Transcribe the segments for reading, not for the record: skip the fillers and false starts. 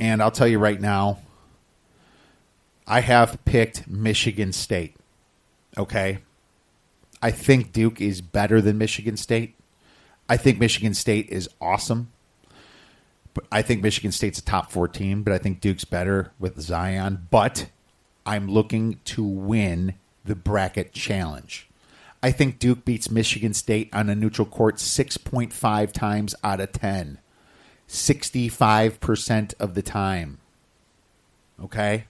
And I'll tell you right now, I have picked Michigan State. Okay? I think Duke is better than Michigan State. I think Michigan State is awesome. But I think Michigan State's a top 4 team, but I think Duke's better with Zion. But I'm looking to win the bracket challenge. I think Duke beats Michigan State on a neutral court 6.5 times out of 10. 65% of the time. Okay?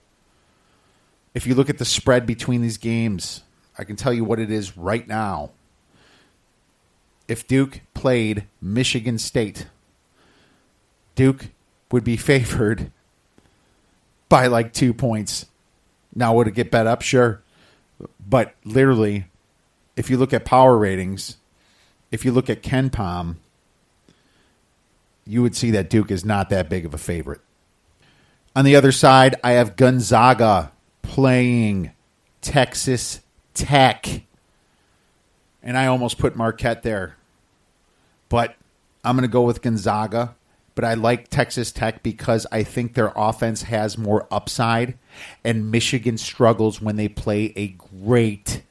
If you look at the spread between these games, I can tell you what it is right now. If Duke played Michigan State, Duke would be favored by like 2 points. Now, would it get bet up? Sure. But literally, if you look at power ratings, if you look at KenPom, you would see that Duke is not that big of a favorite. On the other side, I have Gonzaga playing Texas Tech. And I almost put Marquette there. But I'm going to go with Gonzaga. But I like Texas Tech because I think their offense has more upside. And Michigan struggles when they play a great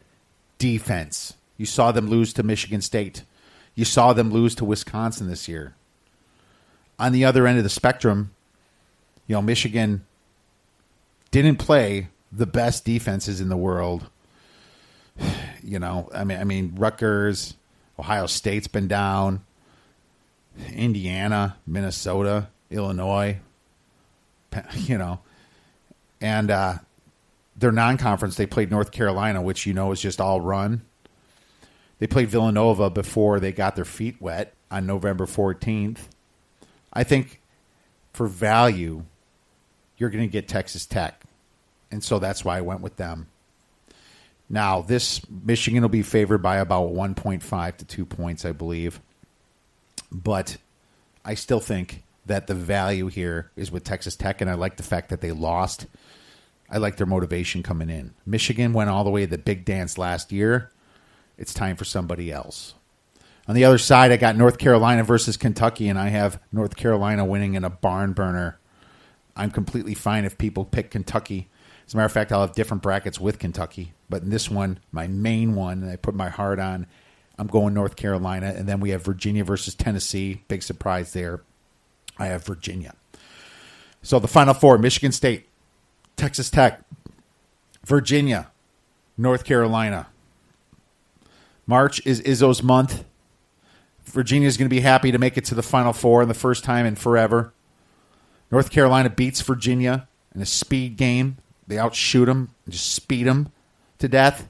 defense. You saw them lose to Michigan State. You saw them lose to Wisconsin this year. On the other end of the spectrum, Michigan didn't play the best defenses in the world. I mean, Rutgers, Ohio State's been down. Indiana, Minnesota, Illinois, and their non-conference, they played North Carolina, which is just all run. They played Villanova before they got their feet wet on November 14th. I think for value, you're going to get Texas Tech, and so that's why I went with them. Now, this Michigan will be favored by about 1.5 to 2 points, I believe. But I still think that the value here is with Texas Tech, and I like the fact that they lost. I like their motivation coming in. Michigan went all the way to the big dance last year. It's time for somebody else. On the other side, I got North Carolina versus Kentucky, and I have North Carolina winning in a barn burner. I'm completely fine if people pick Kentucky. As a matter of fact, I'll have different brackets with Kentucky. But in this one, my main one, and I put my heart on, I'm going North Carolina. And then we have Virginia versus Tennessee. Big surprise there. I have Virginia. So the Final Four, Michigan State, Texas Tech, Virginia, North Carolina. March is Izzo's month. Virginia's going to be happy to make it to the Final Four in the first time in forever. North Carolina beats Virginia in a speed game. They outshoot them, just speed them to death.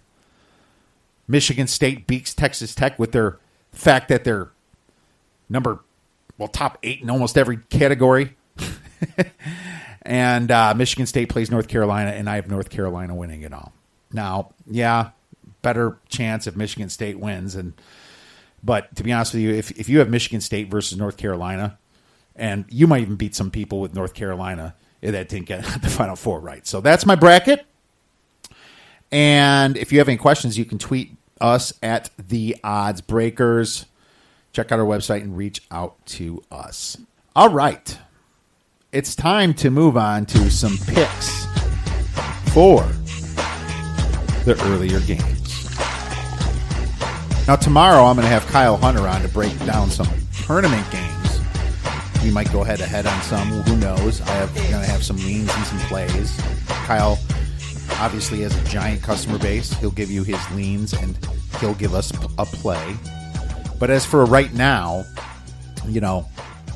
Michigan State beats Texas Tech with their fact that they're top 8 in almost every category. And Michigan State plays North Carolina, and I have North Carolina winning it all. Now, yeah, better chance if Michigan State wins. But to be honest with you, if you have Michigan State versus North Carolina, and you might even beat some people with North Carolina that didn't get the Final Four right. So that's my bracket. And if you have any questions, you can tweet us at the Odds Breakers. Check out our website and reach out to us. All right. It's time to move on to some picks for the earlier games. Now, tomorrow I'm going to have Kyle Hunter on to break down some tournament games. We might go head-to-head on some. Who knows? I'm going to have some leans and some plays. Kyle obviously has a giant customer base. He'll give you his leans, and he'll give us a play. But as for right now,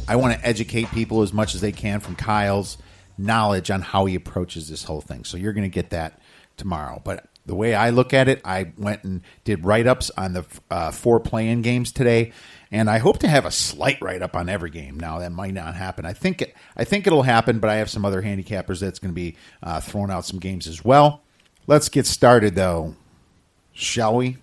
I want to educate people as much as they can from Kyle's knowledge on how he approaches this whole thing. So you're going to get that tomorrow. But the way I look at it, I went and did write-ups on the 4 play-in games today, and I hope to have a slight write-up on every game. Now, that might not happen. I think it'll happen, but I have some other handicappers that's going to be throwing out some games as well. Let's get started, though, shall we?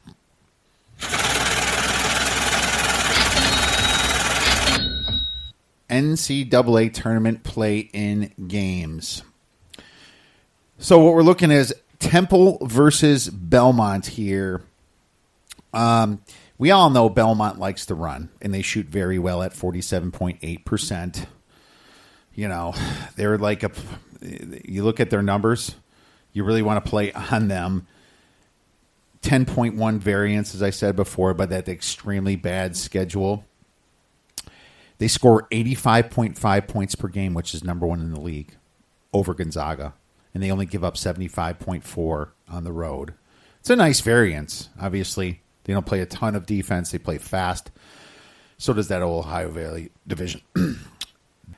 NCAA tournament play-in games. So what we're looking at is Temple versus Belmont here. We all know Belmont likes to run, and they shoot very well at 47.8%. You know, they're like you look at their numbers, you really want to play on them. 10.1 variance, as I said before, but that extremely bad schedule. They score 85.5 points per game, which is number one in the league over Gonzaga. And they only give up 75.4 on the road. It's a nice variance. Obviously, they don't play a ton of defense. They play fast. So does that Ohio Valley division.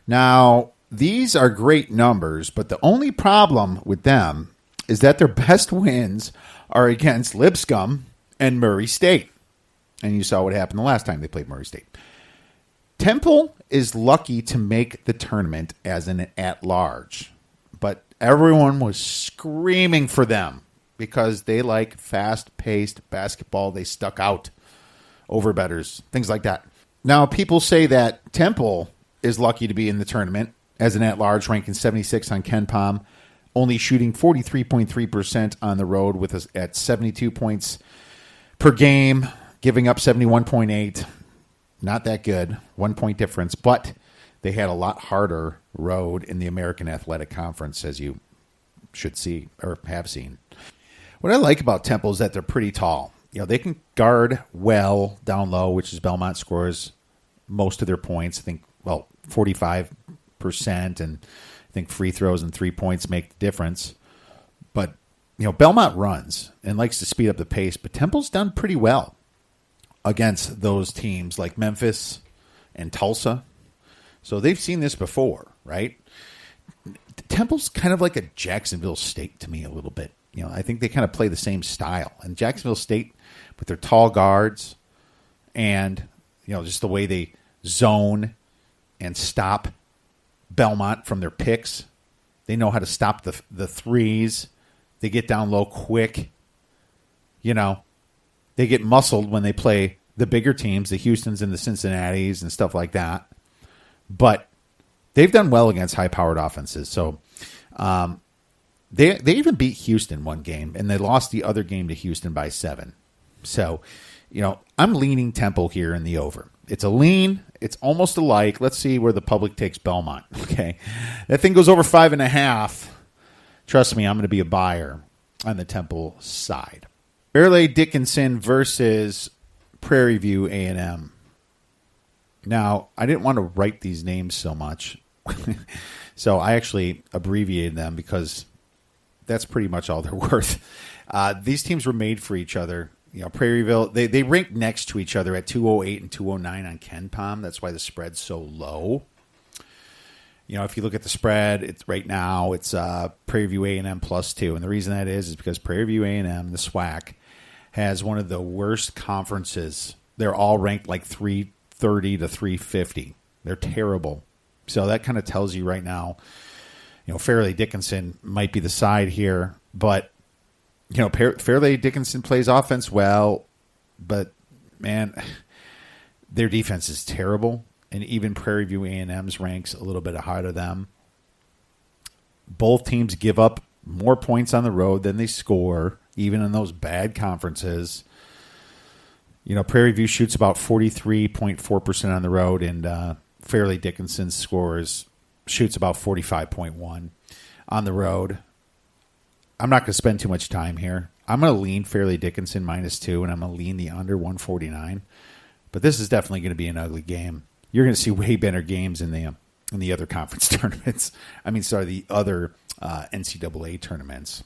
Now, these are great numbers, but the only problem with them is that their best wins are against Lipscomb and Murray State. And you saw what happened the last time they played Murray State. Temple is lucky to make the tournament as an at-large, but everyone was screaming for them because they like fast-paced basketball. They stuck out over bettors, things like that. Now, people say that Temple is lucky to be in the tournament as an at-large, ranking 76 on KenPom, only shooting 43.3% on the road at 72 points per game, giving up 71.8. Not that good, 1 point difference, but they had a lot harder road in the American Athletic Conference, as you should see or have seen. What I like about Temple is that they're pretty tall. You know, they can guard well down low, which is Belmont scores most of their points. I think, 45%, and I think free throws and 3 points make the difference. But, Belmont runs and likes to speed up the pace, but Temple's done pretty well against those teams like Memphis and Tulsa. So they've seen this before, right? Temple's kind of like a Jacksonville State to me a little bit. I think they kind of play the same style. And Jacksonville State, with their tall guards and, just the way they zone and stop Belmont from their picks. They know how to stop the threes. They get down low quick. They get muscled when they play the bigger teams, the Houstons and the Cincinnatis and stuff like that. But they've done well against high-powered offenses. So they even beat Houston one game, and they lost the other game to Houston by 7. So, I'm leaning Temple here in the over. It's a lean. It's almost alike. Let's see where the public takes Belmont. Okay. That thing goes over 5.5. Trust me, I'm going to be a buyer on the Temple side. Fairleigh Dickinson versus Prairie View A&M. Now, I didn't want to write these names so much. So I actually abbreviated them because that's pretty much all they're worth. These teams were made for each other. Prairieville, they rank next to each other at 208 and 209 on KenPom. That's why the spread's so low. If you look at the spread, right now it's Prairie View A&M +2. And the reason that is because Prairie View A&M, the SWAC, has one of the worst conferences. They're all ranked like 330 to 350. They're terrible. So that kind of tells you right now, Fairleigh Dickinson might be the side here. But Fairleigh Dickinson plays offense well, but, man, their defense is terrible, and even Prairie View A&M's ranks a little bit ahead of them. Both teams give up more points on the road than they score, even in those bad conferences. Prairie View shoots about 43.4% on the road, and Fairleigh Dickinson shoots about 45.1% on the road. I'm not going to spend too much time here. I'm going to lean Fairleigh Dickinson -2, and I'm going to lean the under 149. But this is definitely going to be an ugly game. You're going to see way better games in the other conference tournaments. The other NCAA tournaments.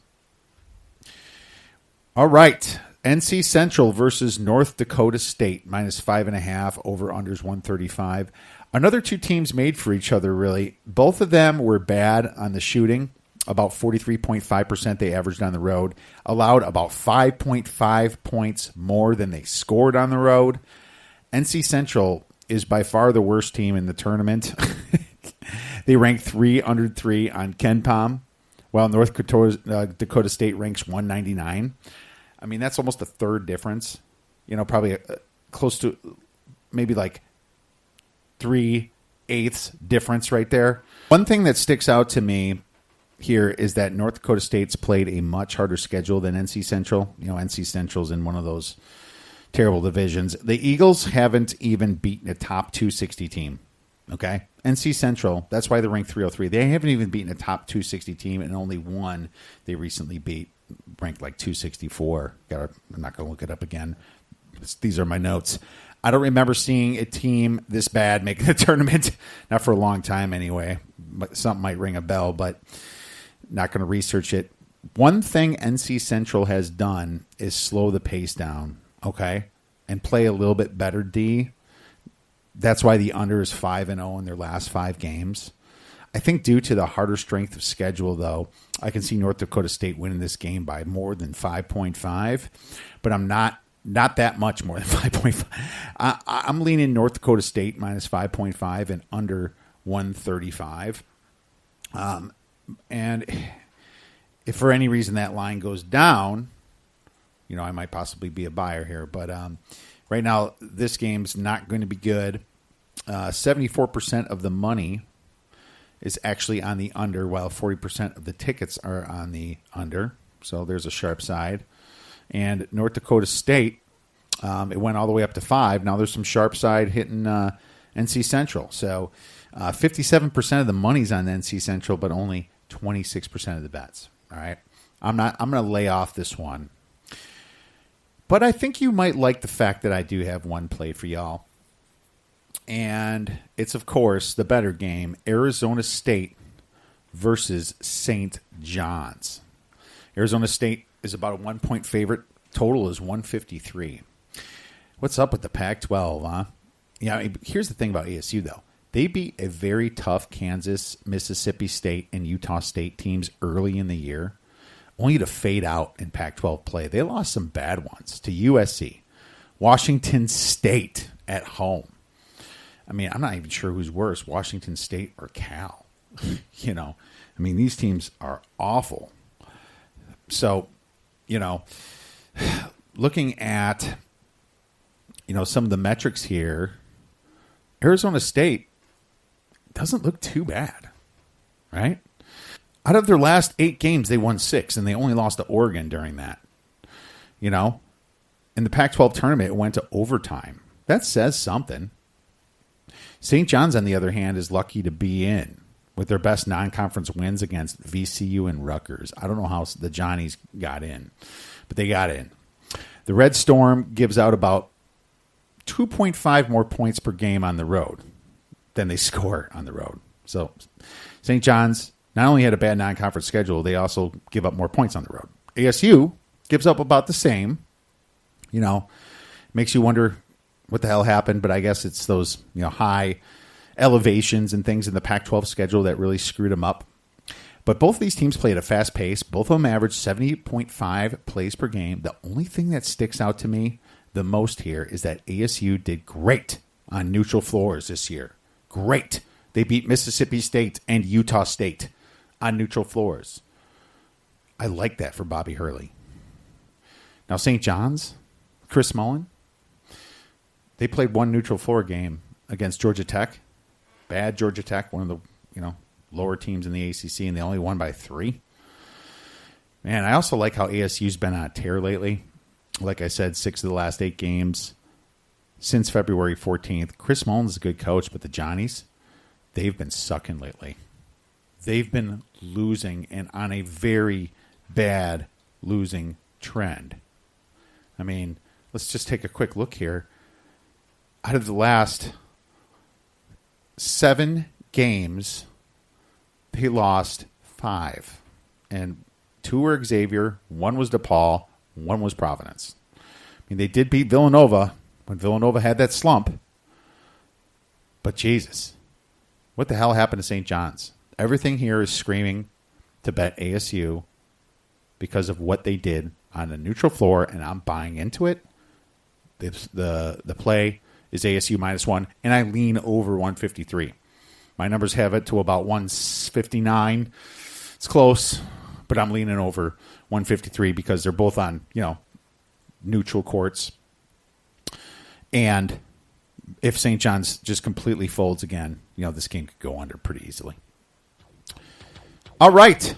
All right. NC Central versus North Dakota State, -5.5, over-unders 135. Another two teams made for each other, really. Both of them were bad on the shooting. About 43.5% they averaged on the road. Allowed about 5.5 points more than they scored on the road. NC Central is by far the worst team in the tournament. They rank 303 on KenPom, while North Dakota State ranks 199. That's almost a third difference. Probably close to maybe like 3/8 difference right there. One thing that sticks out to me here is that North Dakota State's played a much harder schedule than NC Central. NC Central's in one of those terrible divisions. The Eagles haven't even beaten a top 260 team Okay. NC Central, that's why they're ranked 303. They haven't even beaten a top 260 team, and only one they recently beat, ranked like 264. I'm not going to look it up again. These are my notes. I don't remember seeing a team this bad making the tournament. Not for a long time anyway. But something might ring a bell, but not going to research it. One thing NC Central has done is slow the pace down, okay, and play a little bit better D. That's why the under is 5-0 in their last 5 games. I think due to the harder strength of schedule, though, I can see North Dakota State winning this game by more than 5.5, but I'm not that much more than 5.5. I'm leaning North Dakota State minus 5.5 and under 135. And if for any reason that line goes down, I might possibly be a buyer here. But right now, this game's not going to be good. 74% of the money is actually on the under, while 40% of the tickets are on the under. So there's a sharp side. And North Dakota State, it went all the way up to 5. Now there's some sharp side hitting NC Central. So 57% of the money's on NC Central, but only 26% of the bets. All right. I'm going to lay off this one. But I think you might like the fact that I do have one play for y'all. And it's, of course, the better game, Arizona State versus St. John's. Arizona State is about a 1-point favorite. Total is 153. What's up with the Pac-12, huh? Here's the thing about ASU, though. They beat a very tough Kansas, Mississippi State, and Utah State teams early in the year, only to fade out in Pac-12 play. They lost some bad ones to USC, Washington State at home. I'm not even sure who's worse, Washington State or Cal. These teams are awful. So, looking at, some of the metrics here, Arizona State doesn't look too bad, right? Out of their last 8 games, they won 6, and they only lost to Oregon during that. In the Pac-12 tournament, it went to overtime. That says something. St. John's, on the other hand, is lucky to be in with their best non-conference wins against VCU and Rutgers. I don't know how the Johnnies got in, but they got in. The Red Storm gives out about 2.5 more points per game on the road than they score on the road. So St. John's not only had a bad non-conference schedule, they also give up more points on the road. ASU gives up about the same. Makes you wonder what the hell happened, but I guess it's those high elevations and things in the Pac-12 schedule that really screwed them up. But both of these teams play at a fast pace. Both of them average 70.5 plays per game. The only thing that sticks out to me the most here is that ASU did great on neutral floors this year. Great. They beat Mississippi State and Utah State on neutral floors. I like that for Bobby Hurley. Now, St. John's, Chris Mullen, they played one neutral floor game against Georgia Tech. Bad Georgia Tech, one of the lower teams in the ACC, and they only won by 3. Man, I also like how ASU's been on a tear lately. Like I said, 6 of the last 8 games since February 14th. Chris Mullen's a good coach, but the Johnnies, they've been sucking lately. They've been losing and on a very bad losing trend. Let's just take a quick look here. Out of the last 7 games, they lost 5. And 2 were Xavier, 1 was DePaul, 1 was Providence. They did beat Villanova when Villanova had that slump. But Jesus, what the hell happened to St. John's? Everything here is screaming to bet ASU because of what they did on a neutral floor, and I'm buying into it. The play is ASU -1, and I lean over 153. My numbers have it to about 159. It's close, but I'm leaning over 153 because they're both on, neutral courts. And if St. John's just completely folds again, this game could go under pretty easily. All right.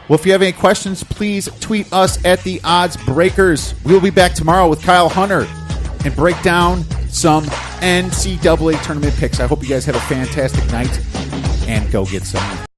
Well, if you have any questions, please tweet us at the Odds Breakers. We'll be back tomorrow with Kyle Hunter and break down some NCAA tournament picks. I hope you guys have a fantastic night and go get some.